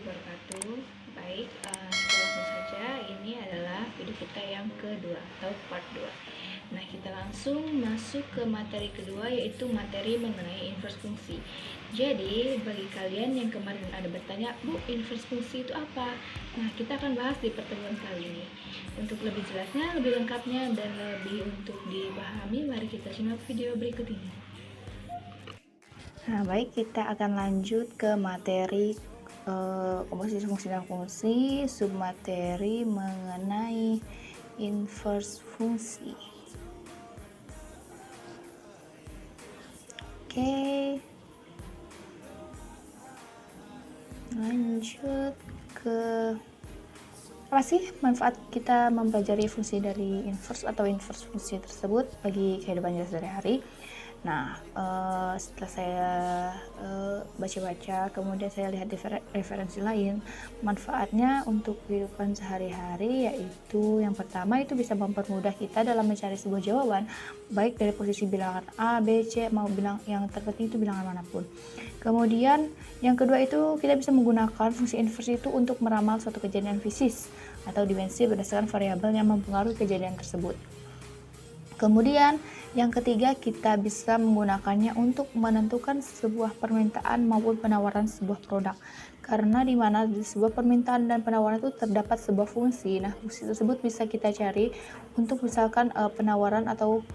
wabarakatuh. Baik, kita langsung saja. Ini adalah video kita yang kedua atau part 2. Nah, kita langsung masuk ke materi kedua, yaitu materi mengenai inverse fungsi. Jadi, bagi kalian yang kemarin ada bertanya, Bu, inverse fungsi itu apa? Nah, kita akan bahas di pertemuan kali ini. Untuk lebih jelasnya, lebih lengkapnya, dan lebih untuk dipahami, mari kita simak video berikut ini. Nah, baik, kita akan lanjut ke materi komposisi fungsi dan fungsi, submateri mengenai inverse fungsi. Oke, lanjut ke apa sih manfaat kita mempelajari fungsi dari inverse atau inverse fungsi tersebut bagi kehidupan kita sehari-hari. Nah, setelah saya baca-baca, kemudian saya lihat referensi lain, manfaatnya untuk kehidupan sehari-hari yaitu yang pertama itu bisa mempermudah kita dalam mencari sebuah jawaban, baik dari posisi bilangan A, B, C, mau bilang yang terpenting itu bilangan manapun. Kemudian yang kedua itu kita bisa menggunakan fungsi inverse itu untuk meramal suatu kejadian fisik atau dimensi berdasarkan variabel yang mempengaruhi kejadian tersebut. Kemudian yang ketiga, kita bisa menggunakannya untuk menentukan sebuah permintaan maupun penawaran sebuah produk. Karena di mana di sebuah permintaan dan penawaran itu terdapat sebuah fungsi. Nah, fungsi tersebut bisa kita cari untuk misalkan penawaran atau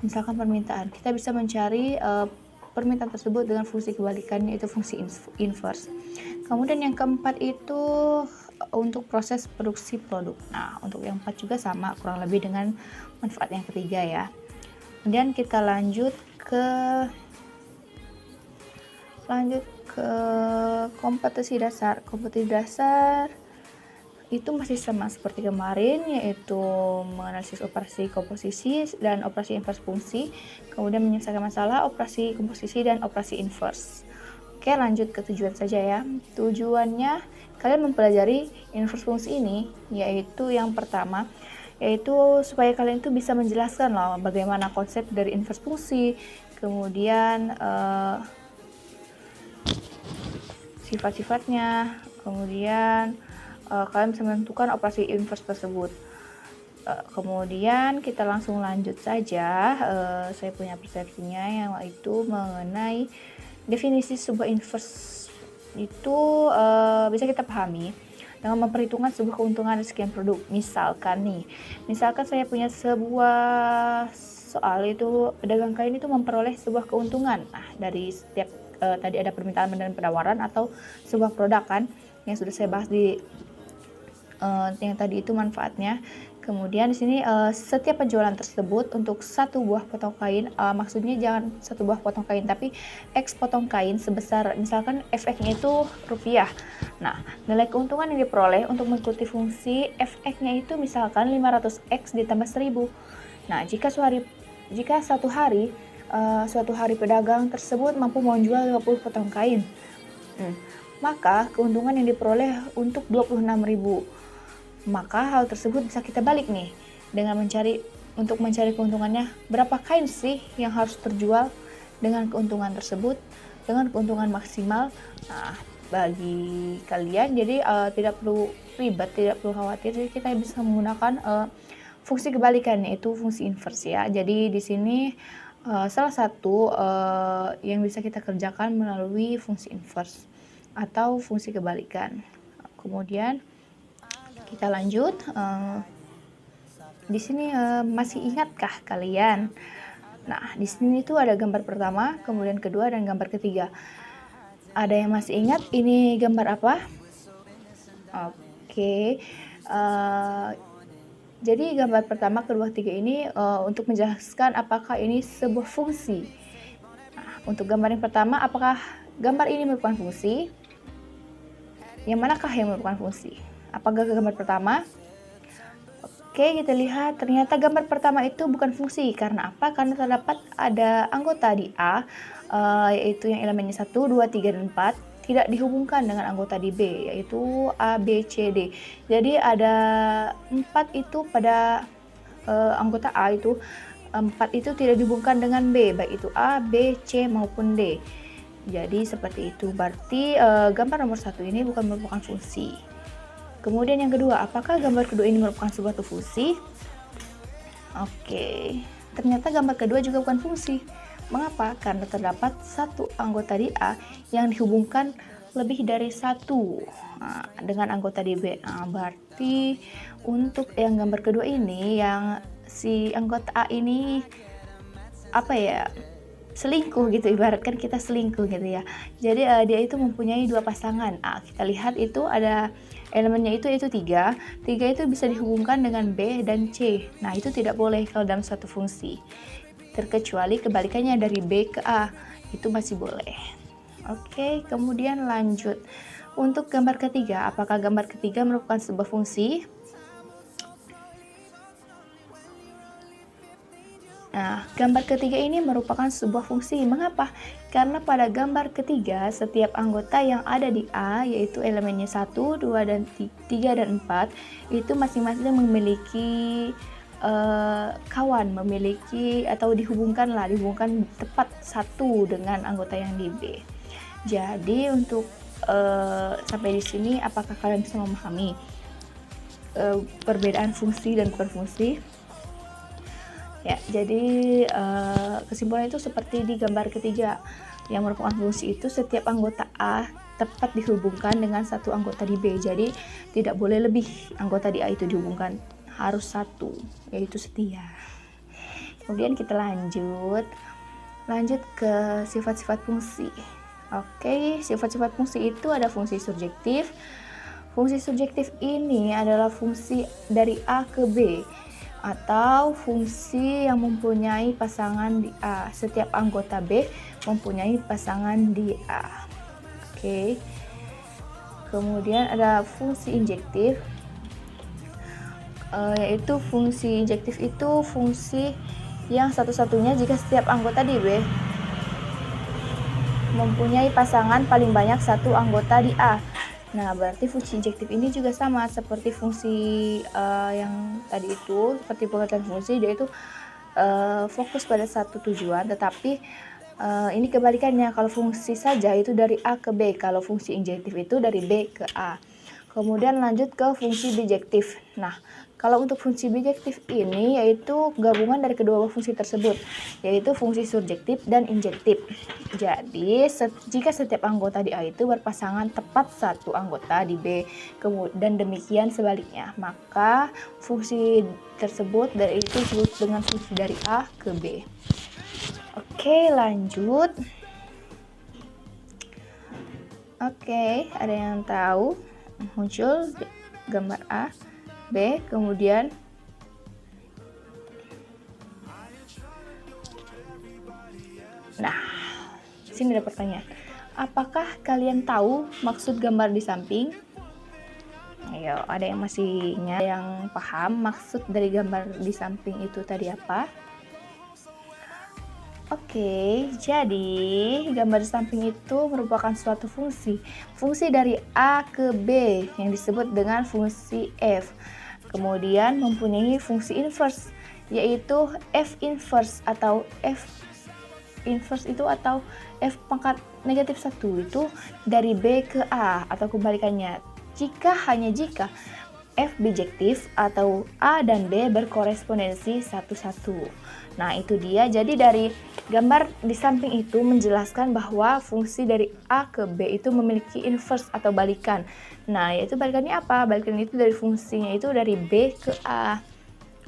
misalkan permintaan. Kita bisa mencari permintaan tersebut dengan fungsi kebalikannya, yaitu fungsi inverse. Kemudian yang keempat itu untuk proses produksi produk. Nah, untuk yang keempat juga sama, kurang lebih dengan manfaat yang ketiga ya. Kemudian kita lanjut ke kompetensi dasar. Kompetensi dasar itu masih sama seperti kemarin, yaitu menganalisis operasi komposisi dan operasi inverse fungsi, kemudian menyelesaikan masalah operasi komposisi dan operasi inverse. Oke, lanjut ke tujuan saja ya. Tujuannya kalian mempelajari inverse fungsi ini, yaitu yang pertama, yaitu supaya kalian itu bisa menjelaskan loh bagaimana konsep dari inverse fungsi, kemudian sifat-sifatnya, kemudian kalian bisa menentukan operasi inverse tersebut. Kemudian kita langsung lanjut saja. Saya punya persepsinya yang itu mengenai definisi sebuah inverse itu bisa kita pahami dengan memperhitungkan sebuah keuntungan dari sekian produk. Misalkan saya punya sebuah soal itu pedagang kain itu memperoleh sebuah keuntungan. Nah, dari setiap tadi ada permintaan dan penawaran atau sebuah produk kan yang sudah saya bahas di yang tadi itu manfaatnya. Kemudian di sini setiap penjualan tersebut untuk satu buah potong kain, maksudnya jangan satu buah potong kain tapi X potong kain sebesar misalkan Fx-nya itu rupiah. Nah, nilai keuntungan yang diperoleh untuk mengikuti fungsi Fx-nya itu misalkan 500X ditambah 1000. Nah, jika suatu hari pedagang tersebut mampu menjual 50 potong kain, maka keuntungan yang diperoleh untuk 26.000. Maka hal tersebut bisa kita balik nih dengan mencari keuntungannya berapa kain sih yang harus terjual dengan keuntungan tersebut, dengan keuntungan maksimal. Nah, bagi kalian jadi tidak perlu ribet, tidak perlu khawatir, jadi kita bisa menggunakan fungsi kebalikan, yaitu fungsi inverse ya. Jadi di sini salah satu yang bisa kita kerjakan melalui fungsi inverse atau fungsi kebalikan. Kemudian kita lanjut. Di sini masih ingatkah kalian? Nah, di sini tuh ada gambar pertama, kemudian kedua, dan gambar ketiga. Ada yang masih ingat ini gambar apa? Oke. Jadi gambar pertama, kedua, ketiga ini untuk menjelaskan apakah ini sebuah fungsi. Nah, untuk gambar yang pertama, apakah gambar ini merupakan fungsi? Yang manakah yang merupakan fungsi? Apakah gambar pertama? Oke, kita lihat ternyata gambar pertama itu bukan fungsi. Karena apa? Karena terdapat ada anggota di A, yaitu yang elemennya 1, 2, 3, dan 4 tidak dihubungkan dengan anggota di B, yaitu A, B, C, D. Jadi ada 4 itu pada anggota A itu, 4 itu tidak dihubungkan dengan B, baik itu A, B, C, maupun D. Jadi seperti itu. Berarti gambar nomor 1 ini bukan merupakan fungsi. Kemudian yang kedua, apakah gambar kedua ini merupakan suatu fungsi? Oke, ternyata gambar kedua juga bukan fungsi. Mengapa? Karena terdapat satu anggota di A yang dihubungkan lebih dari satu dengan anggota di B. Berarti untuk yang gambar kedua ini, yang si anggota A ini selingkuh gitu, ibaratkan kita selingkuh gitu ya. Jadi dia itu mempunyai dua pasangan. Kita lihat itu ada elemennya itu yaitu 3 itu bisa dihubungkan dengan B dan C. Nah, itu tidak boleh kalau dalam suatu fungsi, terkecuali kebalikannya dari B ke A, itu masih boleh. Oke, kemudian lanjut untuk gambar ketiga. Apakah gambar ketiga merupakan sebuah fungsi? Nah, gambar ketiga ini merupakan sebuah fungsi. Mengapa? Karena pada gambar ketiga, setiap anggota yang ada di A, yaitu elemennya 1, 2, dan 3, dan 4, itu masing-masing memiliki kawan, memiliki atau dihubungkan tepat satu dengan anggota yang di B. Jadi untuk sampai di sini, apakah kalian bisa memahami perbedaan fungsi dan berfungsi? Ya, jadi kesimpulan itu seperti di gambar ketiga, yang merupakan fungsi itu setiap anggota A tepat dihubungkan dengan satu anggota di B. Jadi tidak boleh lebih anggota di A itu dihubungkan, harus satu, yaitu setia. Kemudian kita lanjut ke sifat-sifat fungsi. Oke, sifat-sifat fungsi itu ada fungsi surjektif. Fungsi surjektif ini adalah fungsi dari A ke B, atau fungsi yang mempunyai pasangan di A. Setiap anggota B mempunyai pasangan di A. Oke. Kemudian ada fungsi injektif, yaitu fungsi injektif itu fungsi yang satu-satunya jika setiap anggota di B mempunyai pasangan paling banyak satu anggota di A. Nah, berarti fungsi injektif ini juga sama seperti fungsi yang tadi itu, seperti pengertian fungsi, yaitu fokus pada satu tujuan, tetapi ini kebalikannya. Kalau fungsi saja itu dari A ke B, kalau fungsi injektif itu dari B ke A. Kemudian lanjut ke fungsi bijektif. Nah, kalau untuk fungsi bijektif ini yaitu gabungan dari kedua fungsi tersebut, yaitu fungsi surjektif dan injektif. Jadi, jika setiap anggota di A itu berpasangan tepat satu anggota di B, dan demikian sebaliknya, maka fungsi tersebut disebut dengan fungsi dari A ke B. Oke, lanjut. Oke, ada yang tahu? Muncul gambar A, B, kemudian nah, sini ada pertanyaan. Apakah kalian tahu maksud gambar di samping? Ayo, ada yang masih yang paham maksud dari gambar di samping itu tadi apa? Oke, jadi gambar di samping itu merupakan suatu fungsi dari A ke B yang disebut dengan fungsi F. Kemudian mempunyai fungsi inverse, yaitu F inverse atau F inverse itu atau F pangkat negatif 1 itu dari B ke A atau kebalikannya. Hanya jika F bijektif atau A dan B berkorespondensi satu-satu. Nah, itu dia. Jadi dari gambar di samping itu menjelaskan bahwa fungsi dari A ke B itu memiliki inverse atau balikan. Nah, yaitu balikannya apa? Balikan itu dari fungsinya itu dari B ke A.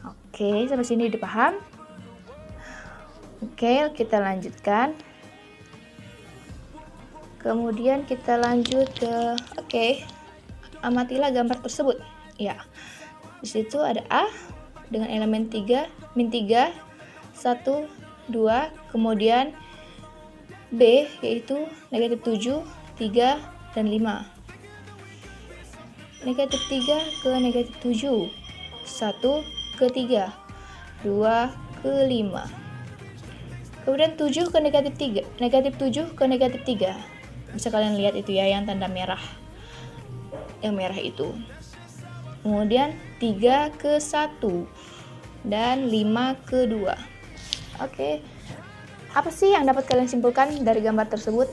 Oke, sampai sini dipaham? Oke, kita lanjutkan. Kemudian kita lanjut ke amatilah gambar tersebut. Ya, di situ ada A dengan elemen 3, min 3, 1, 2, kemudian B yaitu negatif 7, 3, dan 5. Negatif 3 ke negatif 7, 1 ke 3, 2 ke 5. Kemudian 7 ke negatif 3, negatif 7 ke negatif 3. Bisa kalian lihat itu ya, yang tanda merah. Yang merah itu. Kemudian 3 ke 1 dan 5 ke 2. Oke. Apa sih yang dapat kalian simpulkan dari gambar tersebut?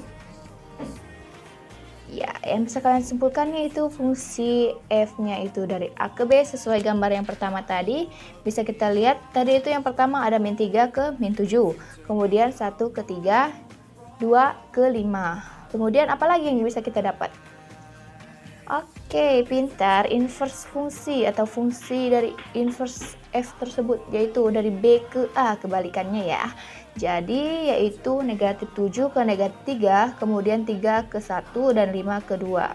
yang bisa kalian simpulkan yaitu fungsi f-nya itu dari A ke B sesuai gambar yang pertama tadi. Bisa kita lihat tadi itu yang pertama ada min 3 ke min 7, kemudian 1 ke 3, 2 ke 5. Kemudian apalagi yang bisa kita dapat? Oke, pintar. Inverse fungsi atau fungsi dari inverse f tersebut yaitu dari B ke A, kebalikannya ya. Jadi yaitu negatif 7 ke negatif 3, kemudian 3 ke 1 dan 5 ke 2.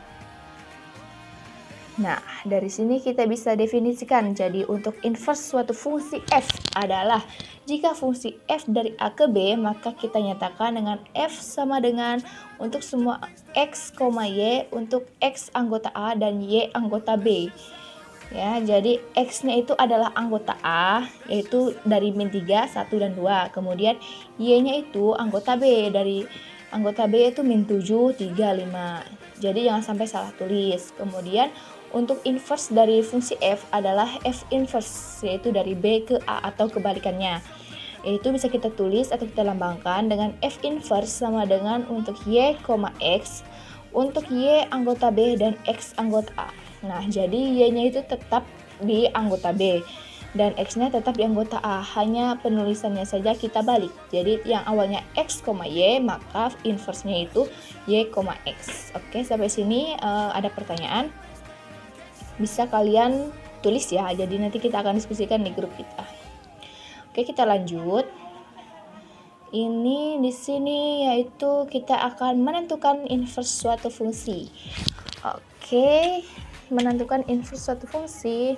Nah, dari sini kita bisa definisikan. Jadi untuk inverse suatu fungsi f adalah jika fungsi f dari A ke B, maka kita nyatakan dengan f sama dengan untuk semua x, y untuk x anggota A dan y anggota B. Ya, jadi x-nya itu adalah anggota A, yaitu dari min 3, 1 dan 2. Kemudian y-nya itu anggota B, dari anggota B itu min 7, 3, 5. Jadi jangan sampai salah tulis. Kemudian untuk inverse dari fungsi f adalah f inverse, yaitu dari B ke A atau kebalikannya. Itu bisa kita tulis atau kita lambangkan dengan f inverse sama dengan untuk y, x, untuk y anggota B dan x anggota A. Nah, jadi y-nya itu tetap di anggota B dan x-nya tetap di anggota A, hanya penulisannya saja kita balik. Jadi yang awalnya x, y, maka inverse-nya itu y, x. Oke, sampai sini ada pertanyaan? Bisa kalian tulis ya, jadi nanti kita akan diskusikan di grup kita. Oke, kita lanjut. Ini di sini yaitu kita akan menentukan inverse suatu fungsi. Oke, menentukan inverse suatu fungsi.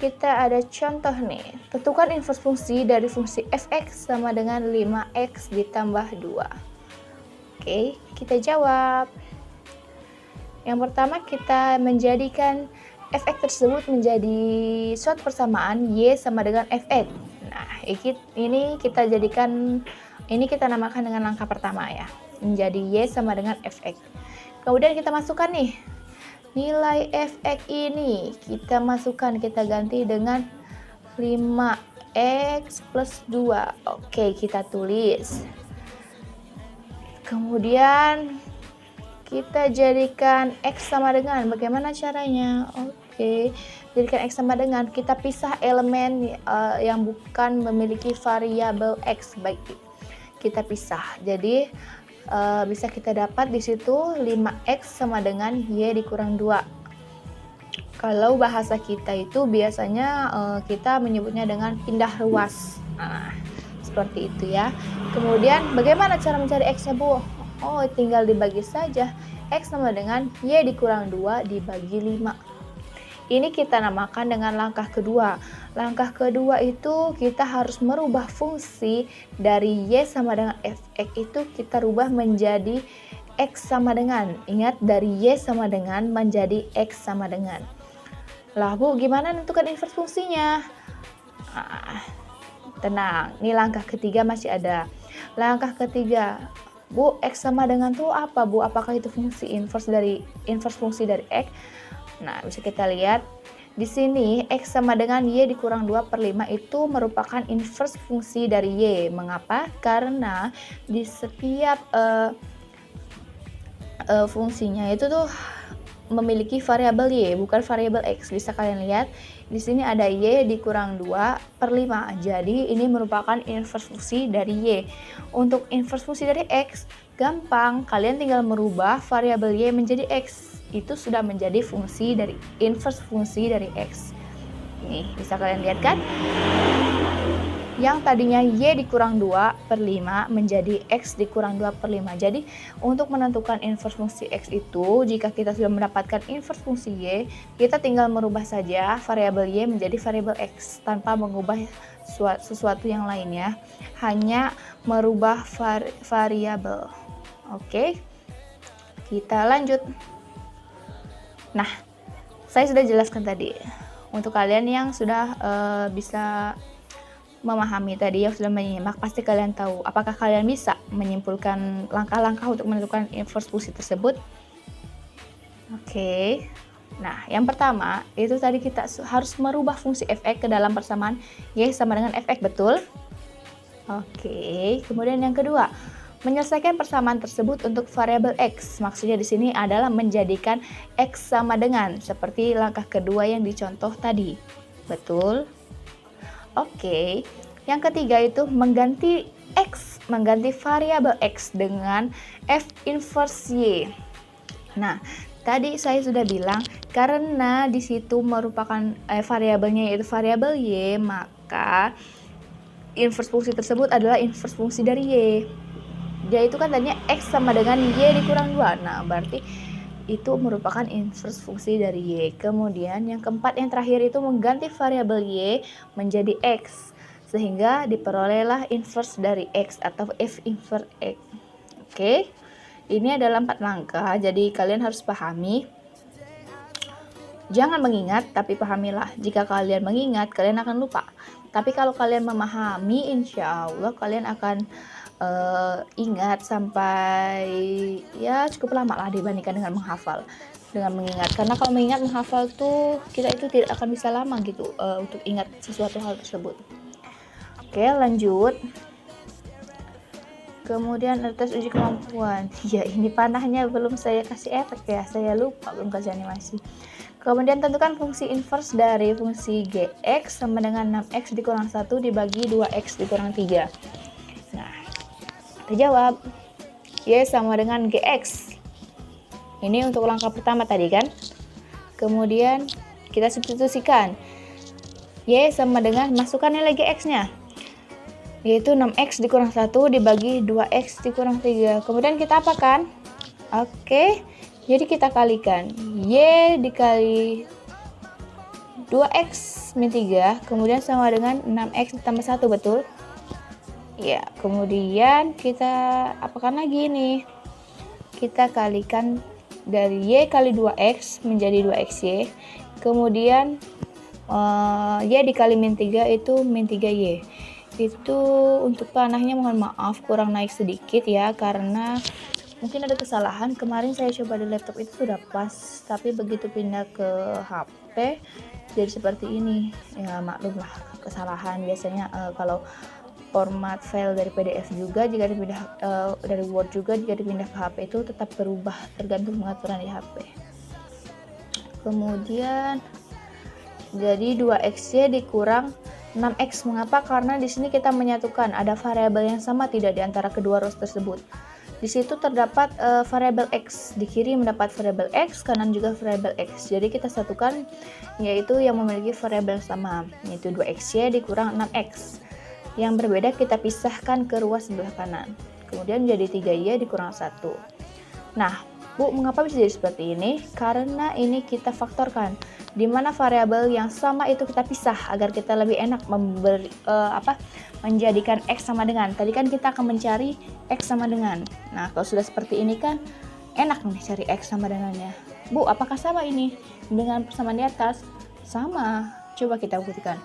Kita ada contoh nih. Tentukan inverse fungsi dari fungsi fx sama dengan 5x ditambah 2. Oke, kita jawab. Yang pertama kita menjadikan fx tersebut menjadi suatu persamaan y sama dengan fx. Nah, ini kita jadikan, ini kita namakan dengan langkah pertama ya, menjadi y sama dengan fx. Kemudian kita masukkan nih nilai fx ini, kita masukkan, kita ganti dengan 5x plus 2. Oke, kita tulis. Kemudian kita jadikan x sama dengan, bagaimana caranya? Oke, jadikan x sama dengan, kita pisah elemen yang bukan memiliki variabel x, baik kita pisah. Jadi bisa kita dapat di situ 5x sama dengan y dikurang 2. Kalau bahasa kita itu biasanya kita menyebutnya dengan pindah ruas. Nah, seperti itu ya. Kemudian bagaimana cara mencari x-nya, Bu? Oh, tinggal dibagi saja. X sama dengan y dikurang 2 dibagi 5. Ini kita namakan dengan langkah kedua. Langkah kedua itu kita harus merubah fungsi dari y sama dengan fx itu kita rubah menjadi x sama dengan. Ingat, dari y sama dengan menjadi x sama dengan. Lah, Bu, gimana menentukan inverse fungsinya? Tenang, ini langkah ketiga masih ada. Langkah ketiga, Bu, x sama dengan tuh apa, Bu? Apakah itu fungsi inverse fungsi dari x? Nah, bisa kita lihat di sini x sama dengan y dikurang 2/5 itu merupakan inverse fungsi dari y. Mengapa? Karena di setiap fungsinya itu tuh memiliki variabel y, bukan variabel x. Bisa kalian lihat di sini ada y dikurang 2/5. Jadi ini merupakan inverse fungsi dari y. Untuk inverse fungsi dari x gampang, kalian tinggal merubah variabel y menjadi x. Itu sudah menjadi fungsi dari inverse fungsi dari x. Nih, bisa kalian lihat kan? Yang tadinya y dikurang 2/5 menjadi x dikurang 2/5. Jadi untuk menentukan inverse fungsi x itu, jika kita sudah mendapatkan inverse fungsi y, kita tinggal merubah saja variabel y menjadi variabel x tanpa mengubah sesuatu yang lainnya, hanya merubah variabel. Oke, kita lanjut. Nah, saya sudah jelaskan tadi. Untuk kalian yang sudah bisa memahami tadi, yang sudah menyimak, pasti kalian tahu apakah kalian bisa menyimpulkan langkah-langkah untuk menentukan inverse fungsi tersebut. Oke. Nah, yang pertama itu tadi kita harus merubah fungsi fx ke dalam persamaan y sama dengan fx, betul? Oke. Kemudian yang kedua, Menyelesaikan persamaan tersebut untuk variabel X. Maksudnya di sini adalah menjadikan X sama dengan seperti langkah kedua yang dicontoh tadi. Betul? Oke. Yang ketiga itu mengganti variabel X dengan F inverse Y. Nah, tadi saya sudah bilang karena di situ merupakan variabelnya yaitu variabel Y, maka inverse fungsi tersebut adalah inverse fungsi dari Y. Yaitu kan tadinya X sama dengan Y dikurang 2. Nah, berarti itu merupakan inverse fungsi dari Y. Kemudian yang keempat, yang terakhir itu mengganti variabel Y menjadi X, sehingga diperolehlah inverse dari X atau F inverse X. Oke, ini adalah 4 langkah, jadi kalian harus pahami. Jangan mengingat, tapi pahamilah. Jika kalian mengingat, kalian akan lupa. Tapi kalau kalian memahami, insya Allah kalian akan ingat sampai ya cukup lama lah dibandingkan dengan menghafal, dengan mengingat. Karena kalau mengingat, menghafal tuh kita itu tidak akan bisa lama gitu untuk ingat sesuatu hal tersebut. Oke, lanjut. Kemudian tes uji kemampuan. Ya, ini panahnya belum saya kasih efek ya, saya lupa belum kasih animasi. Kemudian tentukan fungsi inverse dari fungsi gx sama dengan 6x dikurang 1 dibagi 2x dikurang 3. Nah, kita jawab Y sama dengan gx. Ini untuk langkah pertama tadi kan. Kemudian kita substitusikan Y sama dengan, masukkan nilai gx nya, yaitu 6x dikurang 1 dibagi 2x dikurang 3. Kemudian kita apakan? Oke, jadi kita kalikan Y dikali 2x min 3, kemudian sama dengan 6x ditambah 1, betul? Ya, kemudian kita apakan lagi nih? Kita kalikan dari Y kali 2x menjadi 2xy. Kemudian Y dikali min 3 itu min 3y. Itu untuk panahnya mohon maaf kurang naik sedikit ya, karena mungkin ada kesalahan. Kemarin saya coba di laptop itu sudah pas, tapi begitu pindah ke HP jadi seperti ini. Ya maklumlah kesalahan. Biasanya kalau format file dari PDF juga jika dipindah dari Word juga jika dipindah ke HP itu tetap berubah tergantung pengaturan di HP. Kemudian jadi 2xy dikurang 6x. Mengapa? Karena di sini kita menyatukan ada variabel yang sama tidak di antara kedua rows tersebut. Di situ terdapat variabel x, di kiri mendapat variabel x, kanan juga variabel x. Jadi kita satukan yaitu yang memiliki variabel sama, yaitu 2xy dikurang 6x. Yang berbeda kita pisahkan ke ruas sebelah kanan. Kemudian jadi 3y dikurang 1. Nah, Bu, mengapa bisa jadi seperti ini? Karena ini kita faktorkan, di mana variabel yang sama itu kita pisah agar kita lebih enak menjadikan x sama dengan. Tadi kan kita akan mencari x sama dengan. Nah, kalau sudah seperti ini kan enak nih cari x sama dengannya. Bu, apakah sama ini dengan persamaan di atas? Sama. Coba kita buktikan.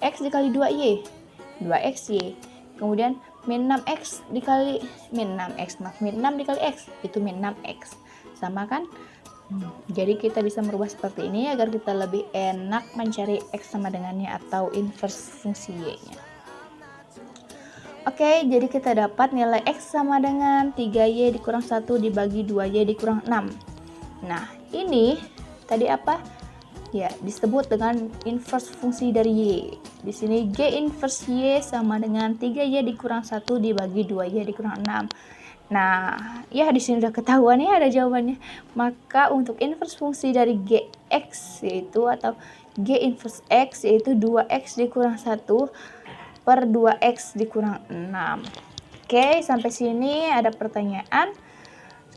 X dikali 2y, 2xy. Kemudian min 6x dikali min 6x, min 6 dikali x itu min 6x. Sama kan? Jadi kita bisa merubah seperti ini agar kita lebih enak mencari x sama dengannya atau inverse fungsi y-nya. Oke, jadi kita dapat nilai x sama dengan 3y dikurang 1 dibagi 2y dikurang 6. Nah, ini tadi apa? Ya, disebut dengan inverse fungsi dari y. Di sini g inverse y sama dengan 3y dikurang 1 dibagi 2y dikurang 6. Nah, ya di sini udah ketahuan ya ada jawabannya. Maka untuk inverse fungsi dari gx yaitu atau g inverse x yaitu 2x dikurang 1 per 2x dikurang 6. Oke, sampai sini ada pertanyaan.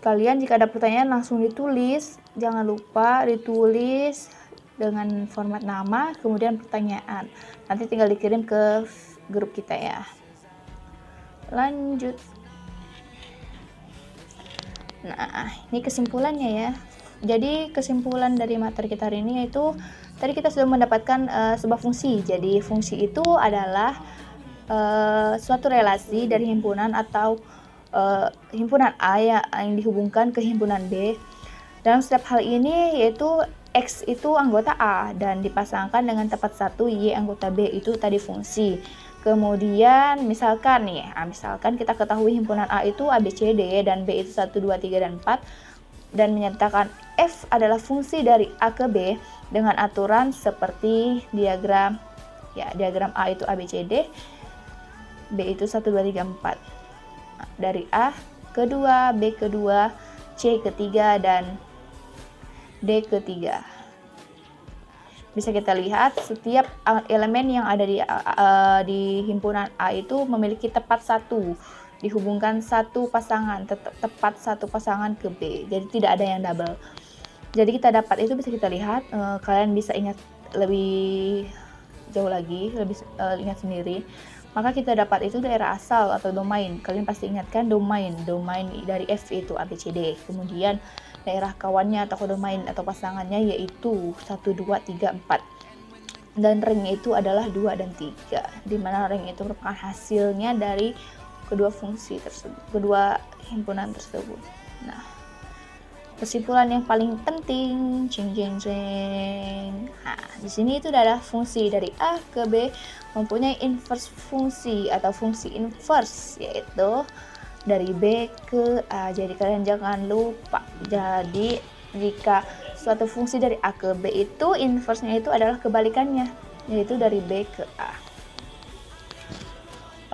Kalian jika ada pertanyaan langsung ditulis. Jangan lupa ditulis dengan format nama, kemudian pertanyaan. Nanti tinggal dikirim ke grup kita ya. Lanjut. Nah, ini kesimpulannya ya. Jadi kesimpulan dari materi kita hari ini yaitu tadi kita sudah mendapatkan sebuah fungsi. Jadi fungsi itu adalah suatu relasi dari himpunan atau himpunan A yang dihubungkan ke himpunan B. Dalam setiap hal ini yaitu X itu anggota A dan dipasangkan dengan tepat satu Y anggota B, itu tadi fungsi. Kemudian misalkan nih, misalkan kita ketahui himpunan A itu A, B, C, D dan B itu 1, 2, 3, dan 4, dan menyatakan F adalah fungsi dari A ke B dengan aturan seperti diagram A itu A, B, C, D, B itu 1, 2, 3, 4. Dari A kedua, B kedua, C ketiga, dan D ketiga. Bisa kita lihat setiap elemen yang ada di himpunan A itu memiliki tepat satu, dihubungkan satu pasangan, tepat satu pasangan ke B. Jadi tidak ada yang double. Jadi kita dapat itu bisa kita lihat, kalian bisa ingat lebih jauh lagi, lebih ingat sendiri. Maka kita dapat itu daerah asal atau domain. Kalian pasti ingatkan domain dari F itu A, B, C, D. Kemudian daerah kawannya atau domain atau pasangannya yaitu 1, 2, 3, 4. Dan ring itu adalah 2 dan 3. Di mana ring itu merupakan hasilnya dari kedua fungsi tersebut, kedua himpunan tersebut. Nah, kesimpulan yang paling penting, Nah, di sini itu adalah fungsi dari A ke B mempunyai inverse fungsi atau fungsi inverse, yaitu dari B ke A. Jadi kalian jangan lupa. Jadi jika suatu fungsi dari A ke B itu inverse-nya itu adalah kebalikannya, yaitu dari B ke A.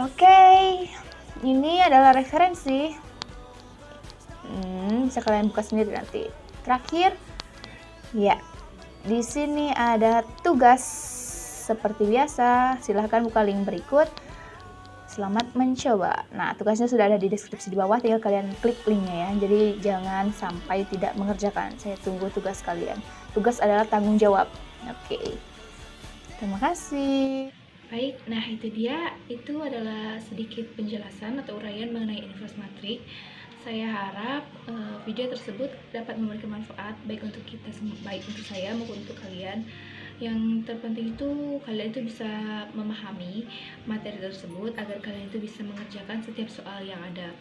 Oke, ini adalah referensi. Bisa kalian buka sendiri nanti. Terakhir, ya, di sini ada tugas seperti biasa. Silahkan buka link berikut. Selamat mencoba. Nah, tugasnya sudah ada di deskripsi di bawah, tinggal kalian klik linknya ya. Jadi jangan sampai tidak mengerjakan. Saya tunggu tugas kalian. Tugas adalah tanggung jawab. Oke. Terima kasih. Baik, nah itu dia. Itu adalah sedikit penjelasan atau uraian mengenai inverse matrik. Saya harap video tersebut dapat memberikan manfaat baik untuk kita semua, baik untuk saya maupun untuk kalian. Yang terpenting itu kalian itu bisa memahami materi tersebut agar kalian itu bisa mengerjakan setiap soal yang ada.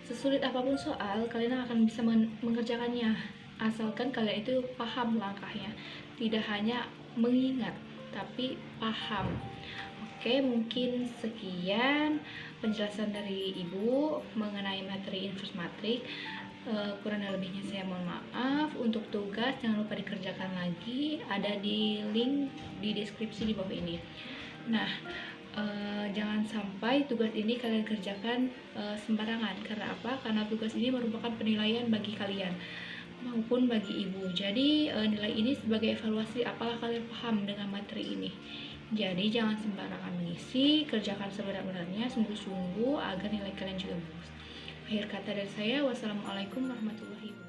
Sesulit apapun soal, kalian akan bisa mengerjakannya asalkan kalian itu paham langkahnya, tidak hanya mengingat tapi paham. Oke, mungkin sekian penjelasan dari Ibu mengenai materi inverse matrik. Kurang dan lebihnya saya mohon maaf. Untuk tugas jangan lupa dikerjakan lagi, ada di link di deskripsi di bawah ini. Nah, jangan sampai tugas ini kalian kerjakan sembarangan. Karena apa? Karena tugas ini merupakan penilaian bagi kalian maupun bagi Ibu. Jadi nilai ini sebagai evaluasi apakah kalian paham dengan materi ini. Jadi jangan sembarangan mengisi, kerjakan sebenar-benarnya, sungguh-sungguh agar nilai kalian juga bagus. Akhir kata dari saya, wassalamualaikum warahmatullahi wabarakatuh.